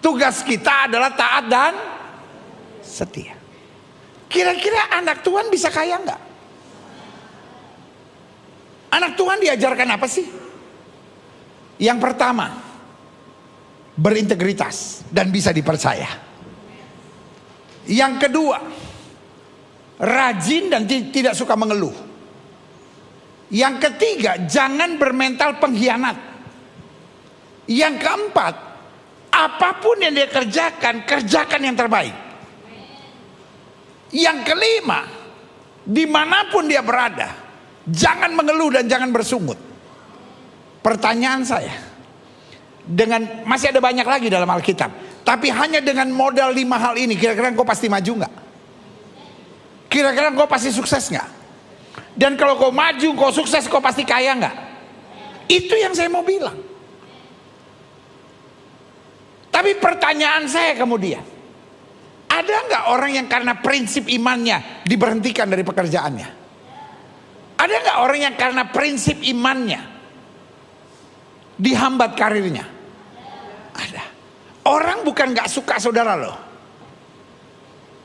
Tugas kita adalah taat dan setia. Kira-kira anak Tuhan bisa kaya enggak? Anak Tuhan diajarkan apa sih? Yang pertama, berintegritas dan bisa dipercaya. Yang kedua, rajin dan tidak suka mengeluh. Yang ketiga, jangan bermental pengkhianat. Yang keempat, apapun yang dia kerjakan, kerjakan yang terbaik. Yang kelima, dimanapun dia berada, jangan mengeluh dan jangan bersungut. Pertanyaan saya, dengan masih ada banyak lagi dalam Alkitab, tapi hanya dengan modal 5 hal ini, kira-kira engkau pasti maju nggak? Kira-kira engkau pasti sukses nggak? Dan kalau kau maju, kau sukses, kau pasti kaya nggak? Itu yang saya mau bilang. Tapi pertanyaan saya kemudian, ada nggak orang yang karena prinsip imannya diberhentikan dari pekerjaannya? Ada nggak orang yang karena prinsip imannya dihambat karirnya? Ada. Orang bukan nggak suka saudara loh.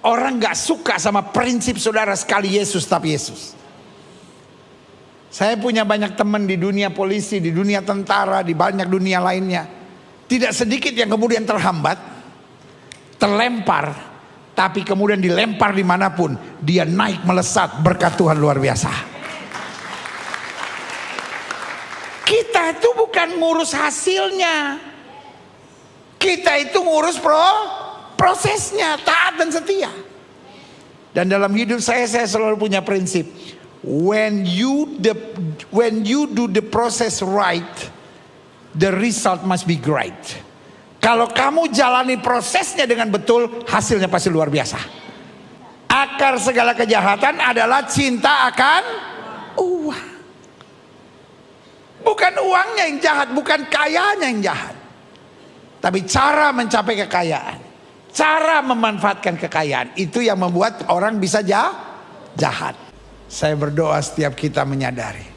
Orang nggak suka sama prinsip saudara sekali Yesus tapi Yesus. Saya punya banyak teman di dunia polisi, di dunia tentara, di banyak dunia lainnya. Tidak sedikit yang kemudian terhambat, terlempar, tapi kemudian dilempar dimanapun dia naik melesat, berkat Tuhan luar biasa. Kita itu bukan ngurus hasilnya, kita itu ngurus prosesnya, taat dan setia. Dan dalam hidup saya selalu punya prinsip, when you do the process right, the result must be great. Kalau kamu jalani prosesnya dengan betul, hasilnya pasti luar biasa. Akar segala kejahatan adalah cinta akan uang. Bukan uangnya yang jahat, bukan kayanya yang jahat, tapi cara mencapai kekayaan, cara memanfaatkan kekayaan, itu yang membuat orang bisa jahat. Saya berdoa setiap kita menyadari,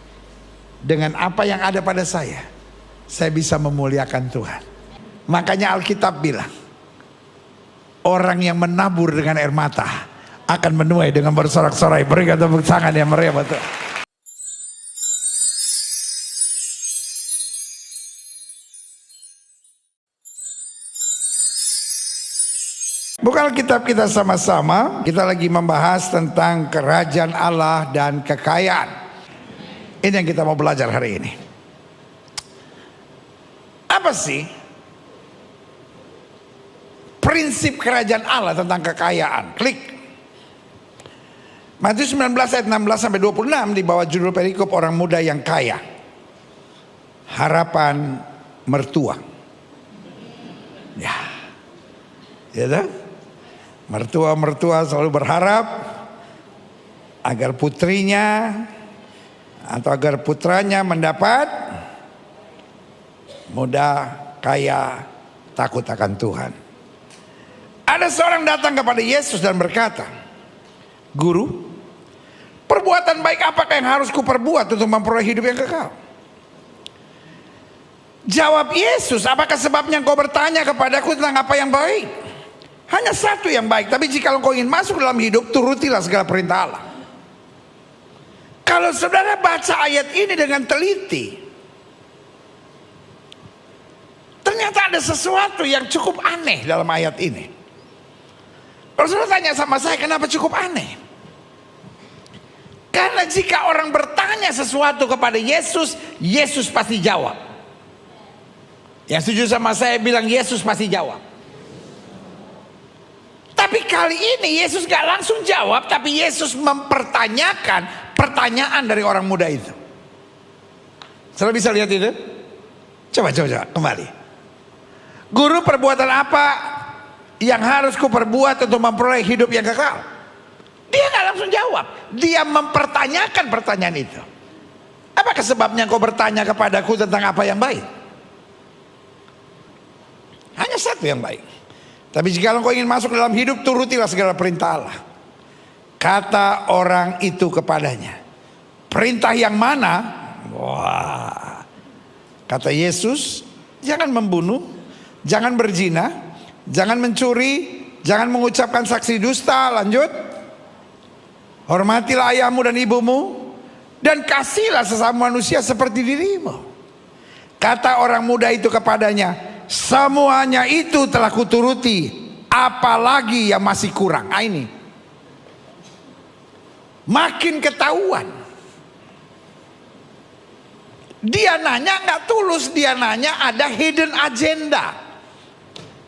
dengan apa yang ada pada saya bisa memuliakan Tuhan. Makanya Alkitab bilang, orang yang menabur dengan air mata akan menuai dengan bersorak-sorai. Berikan tepuk tangan yang meriah betul. Buka Alkitab kita sama-sama. Kita lagi membahas tentang kerajaan Allah dan kekayaan. Ini yang kita mau belajar hari ini. Apa sih prinsip kerajaan Allah tentang kekayaan? Klik. Matius 19 ayat 16 sampai 26 di bawah judul perikop orang muda yang kaya. Harapan mertua. Ya. Ya tak? Mertua-mertua selalu berharap agar putrinya atau agar putranya mendapat muda, kaya, takut akan Tuhan. Ada seorang datang kepada Yesus dan berkata, Guru, perbuatan baik apakah yang harus kuperbuat untuk memperoleh hidup yang kekal? Jawab Yesus, apakah sebabnya engkau bertanya kepadaku tentang apa yang baik? Hanya satu yang baik, tapi jika engkau ingin masuk dalam hidup, turutilah segala perintah Allah. Kalau saudara baca ayat ini dengan teliti, ternyata ada sesuatu yang cukup aneh dalam ayat ini. Kalau saudara tanya sama saya, kenapa cukup aneh? Karena jika orang bertanya sesuatu kepada Yesus, Yesus pasti jawab. Yang setuju sama saya bilang Yesus pasti jawab. Tapi kali ini Yesus gak langsung jawab, tapi Yesus mempertanyakan pertanyaan dari orang muda itu. Saudara bisa lihat itu? Coba kembali. Guru, perbuatan apa yang harus kuperbuat untuk memperoleh hidup yang kekal? Dia gak langsung jawab, dia mempertanyakan pertanyaan itu. Apakah sebabnya kau bertanya kepadaku tentang apa yang baik? Hanya satu yang baik. Tapi jika engkau ingin masuk dalam hidup, turutilah segala perintah Allah. Kata orang itu kepadanya, perintah yang mana? Wah. Kata Yesus, jangan membunuh, jangan berzina, Jangan mencuri, jangan mengucapkan saksi dusta. Lanjut. Hormatilah ayahmu dan ibumu, dan kasihlah sesama manusia seperti dirimu. Kata orang muda itu kepadanya, semuanya itu telah kuturuti, apalagi yang masih kurang. Nah, ini makin ketahuan. Dia nanya nggak tulus, dia nanya ada hidden agenda.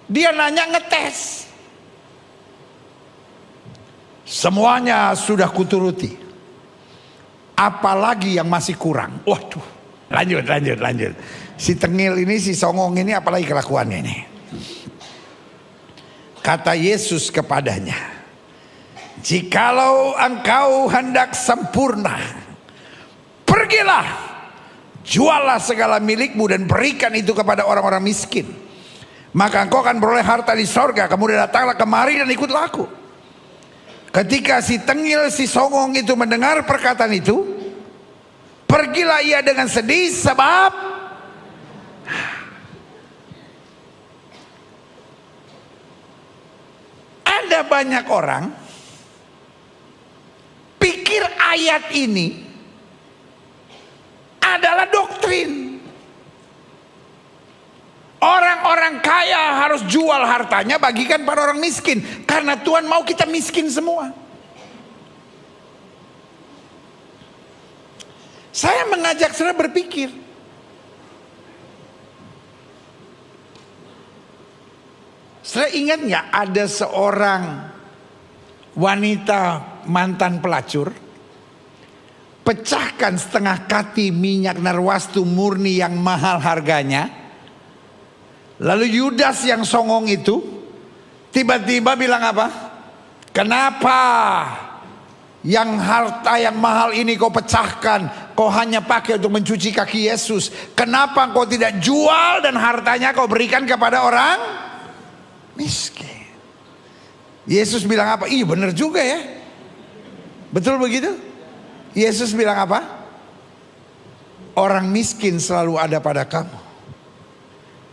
Dia nanya ngetes. Semuanya sudah kuturuti, apalagi yang masih kurang. Waduh, lanjut. Si tengil ini, si songong ini, apalagi kelakuannya ini. Kata Yesus kepadanya, jikalau engkau hendak sempurna, pergilah, jualah segala milikmu dan berikan itu kepada orang-orang miskin, maka engkau akan beroleh harta di sorga. Kemudian datanglah kemari dan ikutlah aku. Ketika si tengil, si songong itu mendengar perkataan itu, pergilah ia dengan sedih, sebab ada banyak orang pikir ayat ini adalah doktrin. Orang-orang kaya harus jual hartanya, bagikan pada orang miskin, karena Tuhan mau kita miskin semua. Saya mengajak saudara berpikir, saudara ingat nggak ada seorang wanita mantan pelacur, pecahkan setengah kati minyak narwastu murni yang mahal harganya. Lalu Yudas yang songong itu tiba-tiba bilang apa? Kenapa yang harta yang mahal ini kau pecahkan, kau hanya pakai untuk mencuci kaki Yesus? Kenapa kau tidak jual dan hartanya kau berikan kepada orang miskin? Yesus bilang apa? Iya benar juga ya. Betul begitu? Yesus bilang apa? Orang miskin selalu ada pada kamu,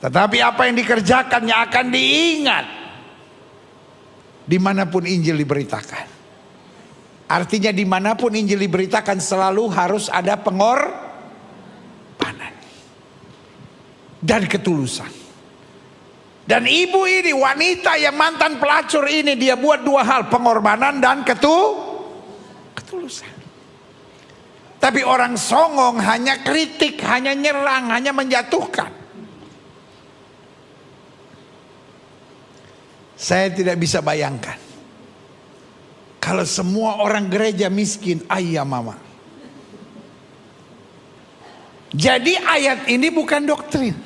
tetapi apa yang dikerjakannya akan diingat dimanapun Injil diberitakan. Artinya dimanapun Injil diberitakan selalu harus ada pengorbanan dan ketulusan. Dan ibu ini, wanita yang mantan pelacur ini, dia buat dua hal, pengorbanan dan ketulusan. Tapi orang songong hanya kritik, hanya nyerang, hanya menjatuhkan. Saya tidak bisa bayangkan kalau semua orang gereja miskin, ayah mama. Jadi ayat ini bukan doktrin.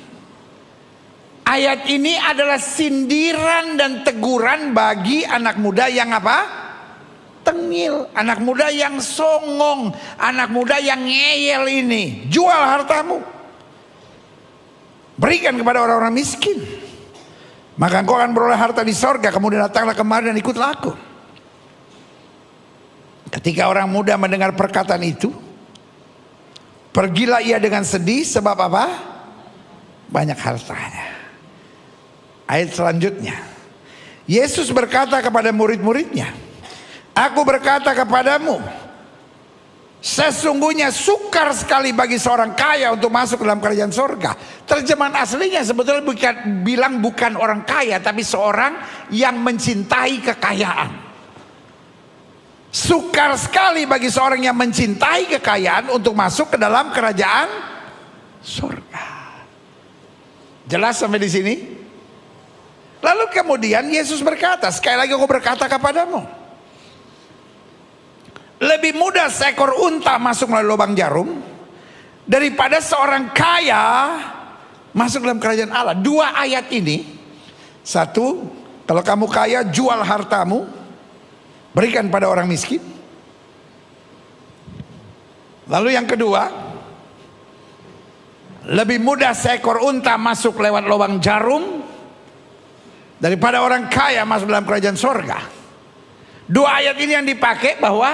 Ayat ini adalah sindiran dan teguran bagi anak muda yang apa? Tengil, anak muda yang songong, anak muda yang ngeyel ini. Jual hartamu, berikan kepada orang-orang miskin, maka engkau akan beroleh harta di sorga. Kemudian datanglah kemari dan ikutlah aku. Ketika orang muda mendengar perkataan itu, pergilah ia dengan sedih, sebab apa? Banyak hartanya. Ayat selanjutnya, Yesus berkata kepada murid-muridnya, aku berkata kepadamu, sesungguhnya sukar sekali bagi seorang kaya untuk masuk dalam kerajaan sorga. Terjemahan aslinya sebetulnya bukan orang kaya, tapi seorang yang mencintai kekayaan. Sukar sekali bagi seorang yang mencintai kekayaan untuk masuk ke dalam kerajaan sorga. Jelas sampai di sini? Lalu kemudian Yesus berkata, sekali lagi aku berkata kepadamu, lebih mudah seekor unta masuk melalui lubang jarum daripada seorang kaya masuk dalam kerajaan Allah. Dua ayat ini, satu, kalau kamu kaya jual hartamu, berikan pada orang miskin. Lalu yang kedua, lebih mudah seekor unta masuk lewat lubang jarum daripada orang kaya masuk dalam kerajaan sorga. Dua ayat ini yang dipakai bahwa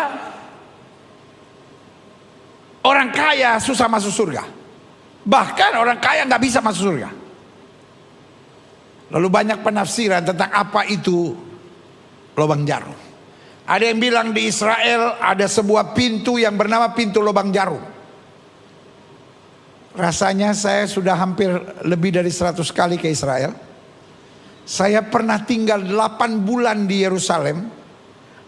orang kaya susah masuk surga. Bahkan orang kaya nggak bisa masuk surga. Lalu banyak penafsiran tentang apa itu lubang jarum. Ada yang bilang di Israel ada sebuah pintu yang bernama pintu lubang jarum. Rasanya saya sudah hampir lebih dari 100 kali ke Israel. Saya pernah tinggal 8 bulan di Yerusalem.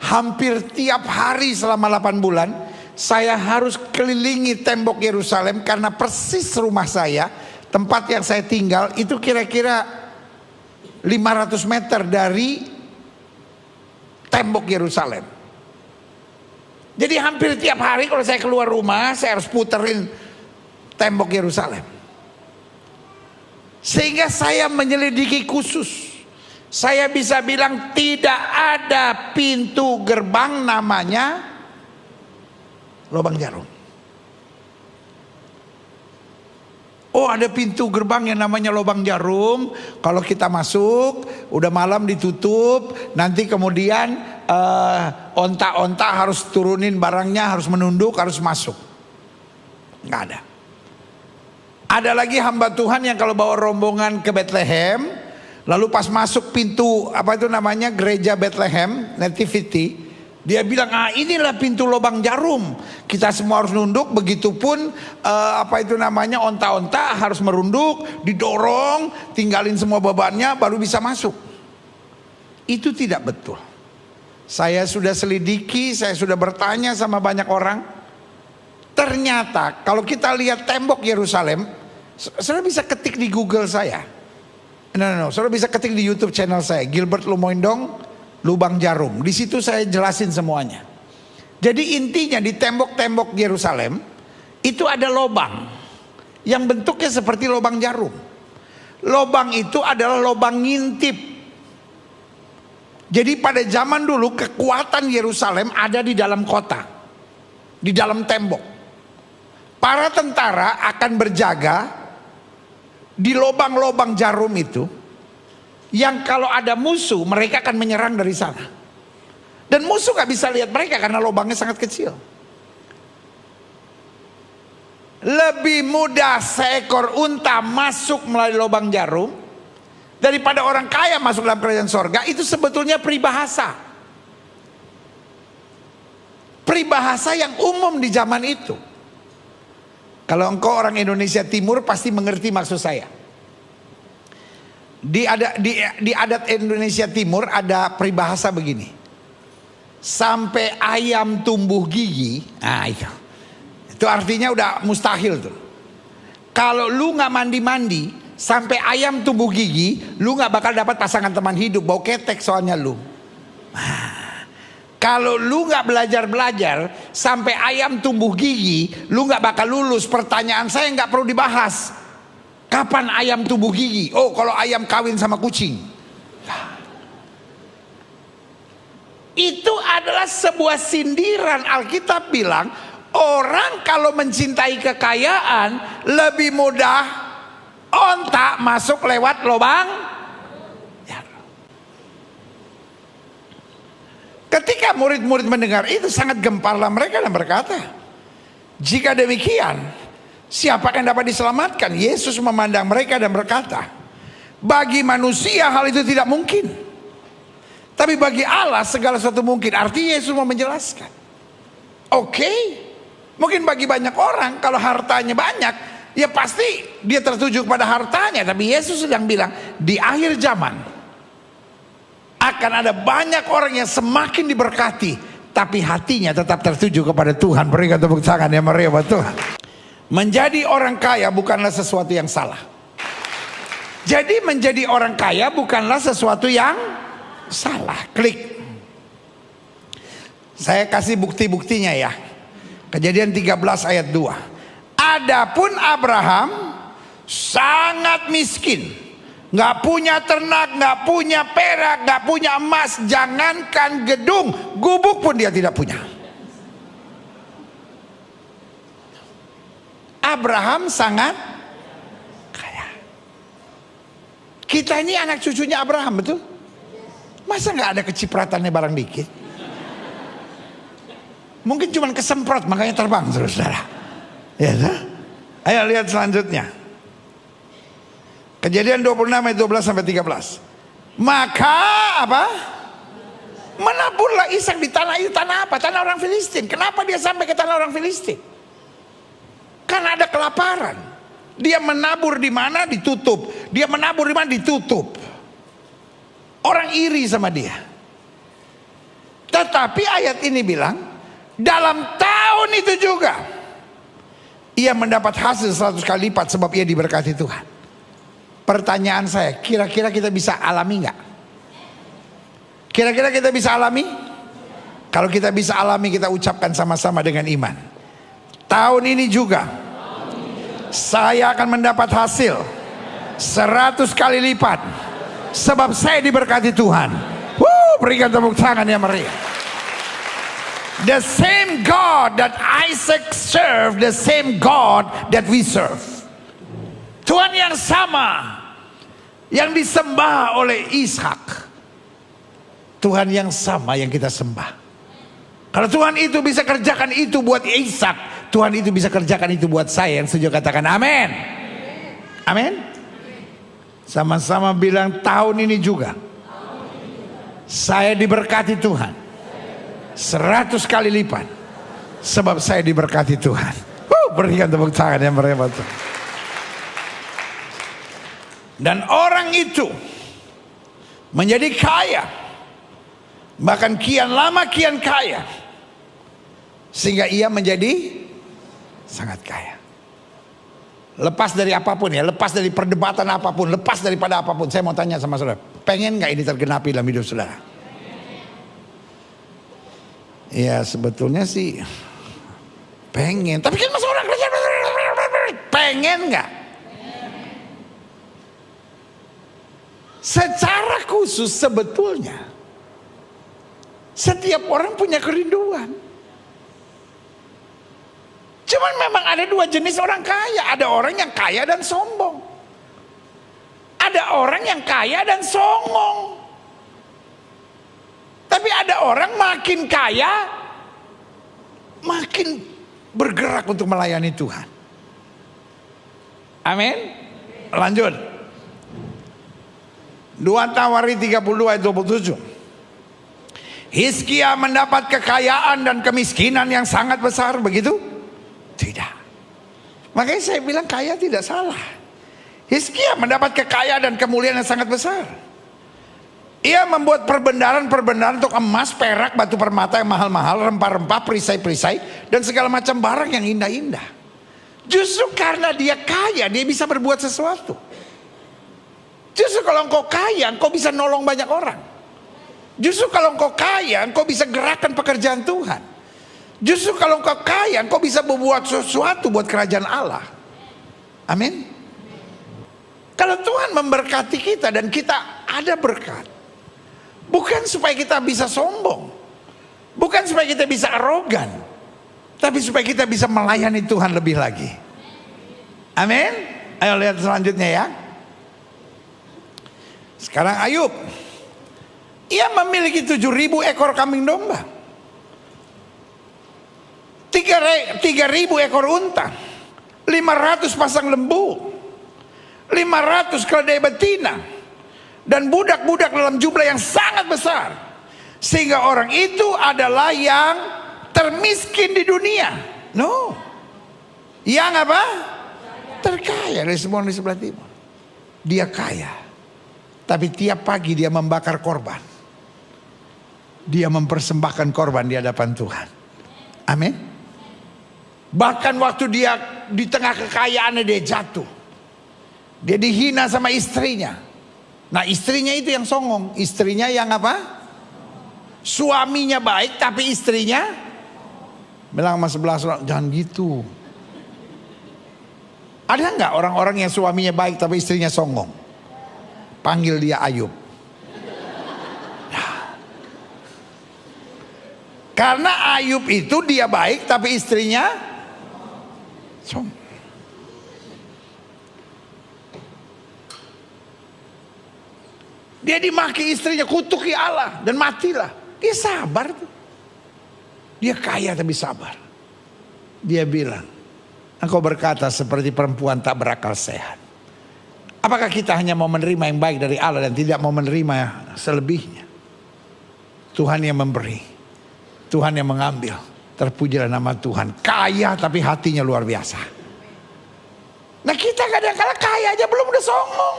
Hampir tiap hari selama 8 bulan saya harus kelilingi tembok Yerusalem, karena persis rumah saya, tempat yang saya tinggal itu kira-kira 500 meter dari tembok Yerusalem. Jadi hampir tiap hari kalau saya keluar rumah saya harus puterin tembok Yerusalem. Sehingga saya menyelidiki khusus. Saya bisa bilang tidak ada pintu gerbang namanya lubang jarum. Oh, ada pintu gerbang yang namanya lubang jarum. Kalau kita masuk, udah malam ditutup. Nanti kemudian onta-onta harus turunin barangnya, harus menunduk, harus masuk. Nggak ada. Ada lagi hamba Tuhan yang kalau bawa rombongan ke Bethlehem, lalu pas masuk pintu apa itu namanya gereja Bethlehem Nativity, dia bilang, inilah pintu lubang jarum. Kita semua harus nunduk. Begitupun apa itu namanya onta-onta harus merunduk, didorong, tinggalin semua bebannya baru bisa masuk. Itu tidak betul. Saya sudah selidiki, saya sudah bertanya sama banyak orang. Ternyata kalau kita lihat tembok Yerusalem, saudara bisa ketik di Google saya. Saudara bisa ketik di YouTube channel saya, Gilbert Lumoindong lubang jarum. Di situ saya jelasin semuanya. Jadi intinya di tembok-tembok Yerusalem itu ada lubang yang bentuknya seperti lubang jarum. Lubang itu adalah lubang ngintip. Jadi pada zaman dulu kekuatan Yerusalem ada di dalam kota, di dalam tembok. Para tentara akan berjaga di lubang-lubang jarum itu, yang kalau ada musuh mereka akan menyerang dari sana. Dan musuh gak bisa lihat mereka karena lubangnya sangat kecil. Lebih mudah seekor unta masuk melalui lubang jarum daripada orang kaya masuk dalam kerajaan sorga. Itu sebetulnya peribahasa. Peribahasa yang umum di zaman itu. Kalau engkau orang Indonesia Timur pasti mengerti maksud saya. Di adat Indonesia Timur ada peribahasa begini. Sampai ayam tumbuh gigi, itu artinya udah mustahil tuh. Kalau lu nggak mandi-mandi sampai ayam tumbuh gigi, lu nggak bakal dapat pasangan teman hidup, bau ketek soalnya lu. Kalau lu nggak belajar sampai ayam tumbuh gigi, lu nggak bakal lulus. Pertanyaan saya nggak perlu dibahas. Kapan ayam tumbuh gigi? Oh, kalau ayam kawin sama kucing. Itu adalah sebuah sindiran. Alkitab bilang, orang kalau mencintai kekayaan lebih mudah onta masuk lewat lubang. Ketika murid-murid mendengar itu sangat gemparlah mereka dan berkata, jika demikian, siapa yang dapat diselamatkan? Yesus memandang mereka dan berkata, bagi manusia hal itu tidak mungkin, tapi bagi Allah segala sesuatu mungkin. Artinya Yesus mau menjelaskan, oke, mungkin bagi banyak orang kalau hartanya banyak, ya pasti dia tertuju kepada hartanya. Tapi Yesus sedang bilang, di akhir zaman akan ada banyak orang yang semakin diberkati, tapi hatinya tetap tertuju kepada Tuhan. Berikan tepuk tangan yang meriah buat Tuhan. Menjadi orang kaya bukanlah sesuatu yang salah. Jadi menjadi orang kaya bukanlah sesuatu yang salah. Klik. Saya kasih bukti-buktinya ya. Kejadian 13 ayat 2. Adapun Abraham sangat miskin, nggak punya ternak, nggak punya perak, nggak punya emas, jangankan gedung, gubuk pun dia tidak punya. Abraham sangat kaya. Kita ini anak cucunya Abraham, betul? Masa nggak ada kecipratannya barang dikit? Mungkin cuma kesemprot makanya terbang terus, saudara. Ya, ayo lihat selanjutnya. Kejadian 26 ayat 12 sampai 13. Maka apa? Menaburlah Ishak di tanah itu. Tanah apa? Tanah orang Filistin. Kenapa dia sampai ke tanah orang Filistin? Karena ada kelaparan. Dia menabur di mana? Ditutup. Dia menabur di mana? Ditutup. Orang iri sama dia. Tetapi ayat ini bilang, dalam tahun itu juga ia mendapat hasil 100 kali lipat sebab ia diberkati Tuhan. Pertanyaan saya, kira-kira kita bisa alami nggak? Kira-kira kita bisa alami? Kalau kita bisa alami, kita ucapkan sama-sama dengan iman. Tahun ini juga saya akan mendapat hasil 100 kali lipat sebab saya diberkati Tuhan. Berikan tepuk tangan yang meriah. The same God that Isaac served, the same God that we serve. Tuhan yang sama yang disembah oleh Ishak, Tuhan yang sama yang kita sembah. Kalau Tuhan itu bisa kerjakan itu buat Ishak, Tuhan itu bisa kerjakan itu buat saya. Yang setuju katakan amin. Amin. Sama-sama bilang, tahun ini juga saya diberkati Tuhan 100 kali lipat sebab saya diberkati Tuhan. Berikan tepuk tangan yang meriah. Dan orang itu menjadi kaya, bahkan kian lama kian kaya, sehingga ia menjadi sangat kaya. Lepas dari apapun ya, lepas dari perdebatan apapun, lepas daripada apapun, saya mau tanya sama saudara, pengen gak ini tergenapi dalam hidup saudara? Ya sebetulnya sih pengen, tapi kan masa orang kerja, pengen gak? Secara khusus sebetulnya setiap orang punya kerinduan. Cuman memang ada dua jenis orang kaya. Ada orang yang kaya dan sombong. Ada orang yang kaya dan songong. Tapi ada orang makin kaya, makin bergerak untuk melayani Tuhan. Amin. Lanjut. 2 Tawari 32 ayat 27. Hizkia mendapat kekayaan dan kemiskinan yang sangat besar, begitu? Tidak. Makanya saya bilang kaya tidak salah. Hizkia mendapat kekayaan dan kemuliaan yang sangat besar. Ia membuat perbendaharaan untuk emas, perak, batu permata yang mahal-mahal, rempah-rempah, perisai-perisai, dan segala macam barang yang indah-indah. Justru karena dia kaya, dia bisa berbuat sesuatu. Justru kalau engkau kaya, engkau bisa nolong banyak orang. Justru kalau engkau kaya, engkau bisa gerakan pekerjaan Tuhan. Justru kalau engkau kaya, engkau bisa membuat sesuatu buat kerajaan Allah. Amin. Kalau Tuhan memberkati kita dan kita ada berkat, bukan supaya kita bisa sombong, bukan supaya kita bisa arogan, tapi supaya kita bisa melayani Tuhan lebih lagi. Amin. Ayo lihat selanjutnya ya. Sekarang Ayub, ia memiliki 7.000 ekor kambing domba, 3.000 ekor unta, 500 pasang lembu, 500 keledai betina, dan budak-budak dalam jumlah yang sangat besar, sehingga orang itu adalah yang termiskin di dunia. No, yang apa? Terkaya dari semua di sebelah timur. Dia kaya. Tapi tiap pagi dia membakar korban. Dia mempersembahkan korban di hadapan Tuhan. Amin. Bahkan waktu dia di tengah kekayaannya dia jatuh. Dia dihina sama istrinya. Nah istrinya itu yang songong. Istrinya yang apa? Suaminya baik tapi istrinya bilang sama sebelah, jangan gitu. Ada nggak orang-orang yang suaminya baik tapi istrinya songong? Panggil dia Ayub. Karena Ayub itu dia baik tapi istrinya songong. Dia dimaki istrinya, kutuki Allah dan matilah. Dia sabar tuh. Dia kaya tapi sabar. Dia bilang, engkau berkata seperti perempuan tak berakal sehat. Apakah kita hanya mau menerima yang baik dari Allah dan tidak mau menerima selebihnya? Tuhan yang memberi, Tuhan yang mengambil. Terpujilah nama Tuhan. Kaya tapi hatinya luar biasa. Nah kita kadang-kadang kaya aja belum udah songong.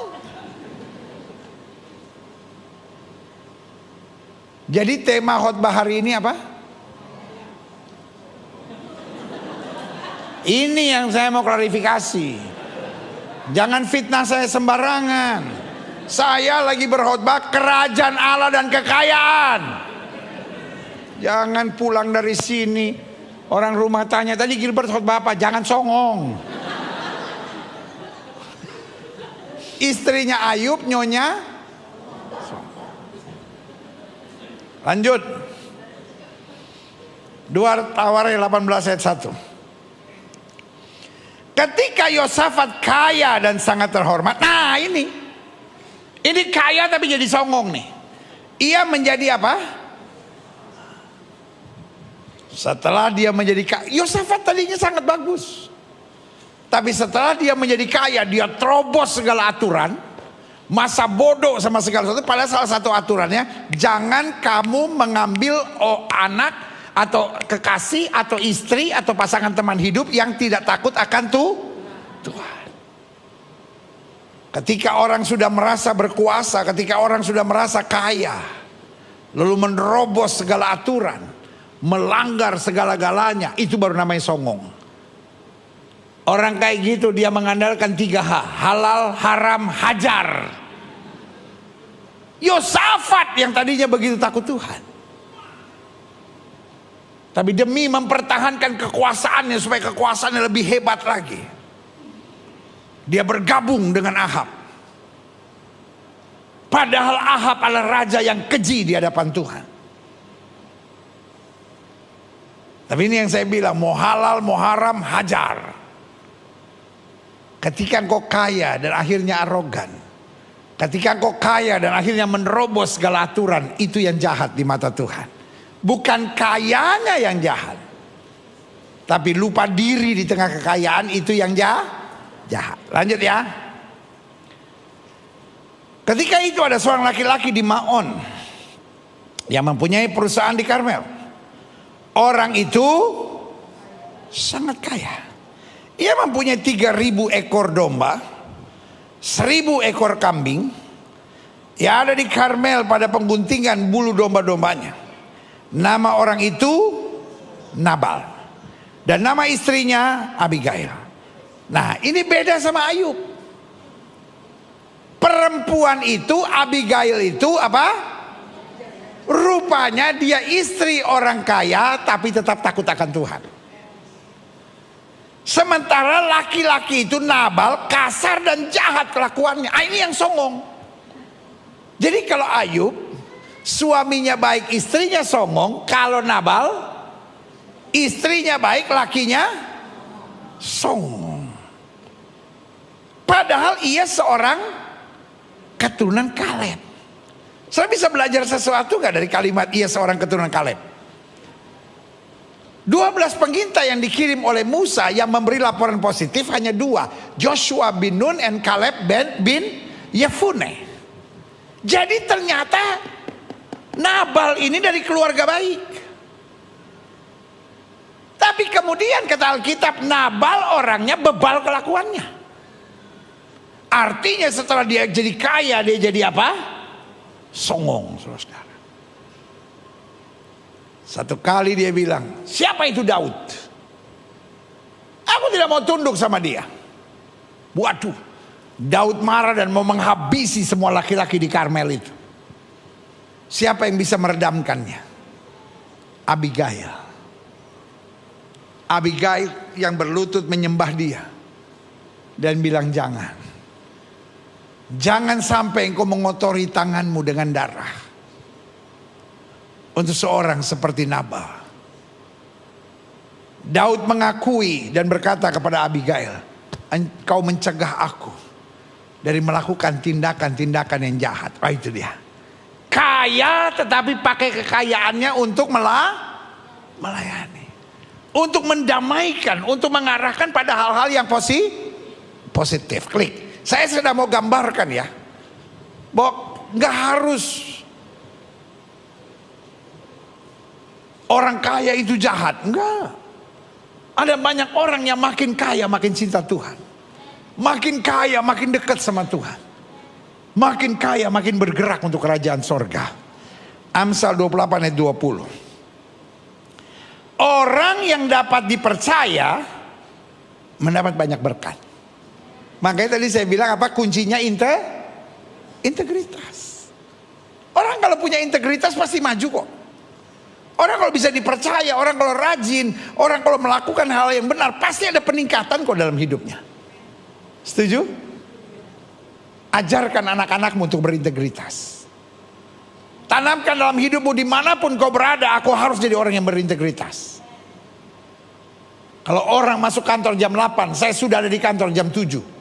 Jadi tema khotbah hari ini apa? Ini yang saya mau klarifikasi. Jangan fitnah saya sembarangan. Saya lagi berkhotbah kerajaan Allah dan kekayaan. Jangan pulang dari sini orang rumah tanya, tadi Gilbert khotbah apa? Jangan songong. Istrinya Ayub, nyonya. Lanjut. 2 Tawarikh 18 ayat 1. Ketika Yosafat kaya dan sangat terhormat. Nah ini kaya tapi jadi songong nih. Ia menjadi apa? Setelah dia menjadi kaya, Yosafat tadinya sangat bagus. Tapi setelah dia menjadi kaya, dia terobos segala aturan. Masa bodoh sama segala sesuatu. Padahal salah satu aturannya, jangan kamu mengambil anak atau kekasih atau istri atau pasangan teman hidup yang tidak takut akan Tuhan. Ketika orang sudah merasa berkuasa, ketika orang sudah merasa kaya, lalu menerobos segala aturan, melanggar segala-galanya, itu baru namanya songong. Orang kayak gitu dia mengandalkan 3H, halal, haram, hajar. Yosafat yang tadinya begitu takut Tuhan, tapi demi mempertahankan kekuasaannya supaya kekuasaannya lebih hebat lagi, dia bergabung dengan Ahab. Padahal Ahab adalah raja yang keji di hadapan Tuhan. Tapi ini yang saya bilang, mau halal mau haram hajar. Ketika engkau kaya dan akhirnya arogan, ketika engkau kaya dan akhirnya menerobos segala aturan, itu yang jahat di mata Tuhan. Bukan kayanya yang jahat, tapi lupa diri di tengah kekayaan itu yang jahat. Lanjut ya. Ketika itu ada seorang laki-laki di Maon yang mempunyai perusahaan di Karmel. Orang itu sangat kaya. Ia mempunyai 3.000 ekor domba, 1.000 ekor kambing. Ia ada di Karmel pada pengguntingan bulu domba-dombanya. Nama orang itu Nabal, dan nama istrinya Abigail. Nah ini beda sama Ayub. Perempuan itu, Abigail itu apa? Rupanya dia istri orang kaya tapi tetap takut akan Tuhan. Sementara laki-laki itu Nabal kasar dan jahat kelakuannya. Ini yang songong. Jadi kalau Ayub suaminya baik, istrinya songong. Kalau Nabal istrinya baik, lakinya songong. Padahal ia seorang keturunan Kaleb. Saya bisa belajar sesuatu gak dari kalimat ia seorang keturunan Kaleb? 12 pengintai yang dikirim oleh Musa yang memberi laporan positif hanya 2, Joshua bin Nun dan Kaleb bin Yefune. Jadi ternyata Nabal ini dari keluarga baik. Tapi kemudian kata Alkitab, Nabal orangnya bebal kelakuannya. Artinya setelah dia jadi kaya, dia jadi apa? Songong, saudara. Satu kali dia bilang, siapa itu Daud? Aku tidak mau tunduk sama dia. Waduh, Daud marah dan mau menghabisi semua laki-laki di Karmel itu. Siapa yang bisa meredamkannya? Abigail. Abigail yang berlutut menyembah dia dan bilang, jangan sampai engkau mengotori tanganmu dengan darah untuk seorang seperti Nabal. Daud mengakui dan berkata kepada Abigail, engkau mencegah aku dari melakukan tindakan-tindakan yang jahat. Itu dia. Kaya tetapi pakai kekayaannya untuk melayani, untuk mendamaikan, untuk mengarahkan pada hal-hal yang positif. Klik. Saya sedang mau gambarkan ya, bahwa nggak harus orang kaya itu jahat, enggak. Ada banyak orang yang makin kaya makin cinta Tuhan, makin kaya makin dekat sama Tuhan, makin kaya makin bergerak untuk kerajaan sorga. Amsal 28 ayat 20. Orang yang dapat dipercaya mendapat banyak berkat. Makanya tadi saya bilang apa kuncinya? Integritas. Orang kalau punya integritas pasti maju kok. Orang kalau bisa dipercaya, orang kalau rajin, orang kalau melakukan hal yang benar, pasti ada peningkatan kok dalam hidupnya. Setuju? Ajarkan anak-anakmu untuk berintegritas. Tanamkan dalam hidupmu dimanapun kau berada, aku harus jadi orang yang berintegritas. Kalau orang masuk kantor jam 8, saya sudah ada di kantor jam 7.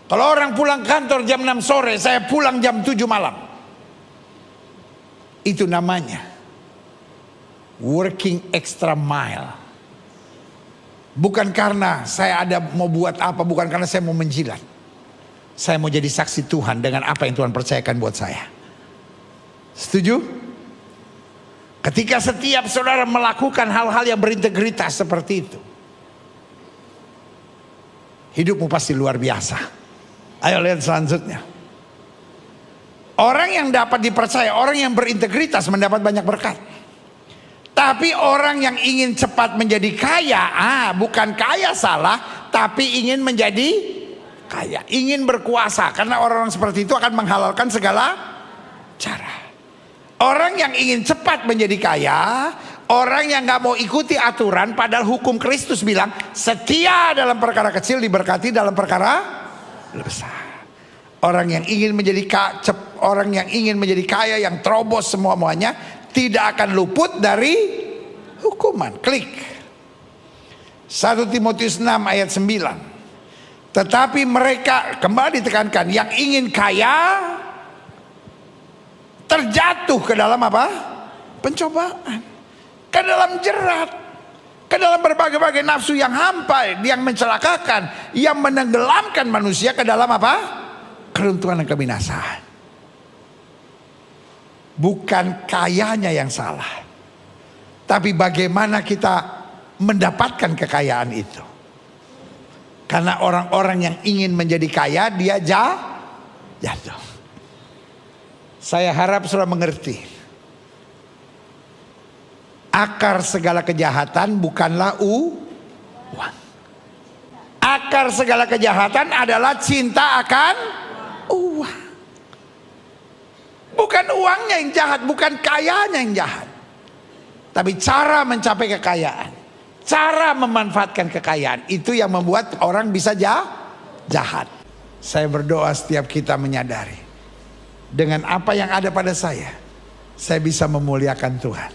Kalau orang pulang kantor jam 6 sore, saya pulang jam 7 malam. Itu namanya working extra mile. Bukan karena saya ada mau buat apa, bukan karena saya mau menjilat. Saya mau jadi saksi Tuhan dengan apa yang Tuhan percayakan buat saya. Setuju? Ketika setiap saudara melakukan hal-hal yang berintegritas seperti itu, hidupmu pasti luar biasa. Ayo lihat selanjutnya. Orang yang dapat dipercaya, orang yang berintegritas mendapat banyak berkat. Tapi orang yang ingin cepat menjadi kaya, bukan kaya salah, tapi ingin menjadi kaya, ingin berkuasa. Karena orang-orang seperti itu akan menghalalkan segala cara. Orang yang ingin cepat menjadi kaya, orang yang gak mau ikuti aturan, padahal hukum Kristus bilang setia dalam perkara kecil diberkati dalam perkara besar. Orang yang ingin menjadi kaya, yang terobos semua-muanya, tidak akan luput dari hukuman. Klik 1 Timotius 6 ayat 9. Tetapi mereka, kembali ditekankan, yang ingin kaya terjatuh ke dalam apa? Pencobaan, ke dalam jerat, ke dalam berbagai-bagai nafsu yang hampa, yang mencelakakan, yang menenggelamkan manusia ke dalam apa? Keruntuhan dan kebinasaan. Bukan kayanya yang salah, tapi bagaimana kita mendapatkan kekayaan itu. Karena orang-orang yang ingin menjadi kaya, dia jatuh. Saya harap saudara mengerti, akar segala kejahatan bukanlah uang. Akar segala kejahatan adalah cinta akan uang. Bukan uangnya yang jahat, bukan kayanya yang jahat, tapi cara mencapai kekayaan, cara memanfaatkan kekayaan, itu yang membuat orang bisa jahat. Saya berdoa setiap kita menyadari, dengan apa yang ada pada saya bisa memuliakan Tuhan.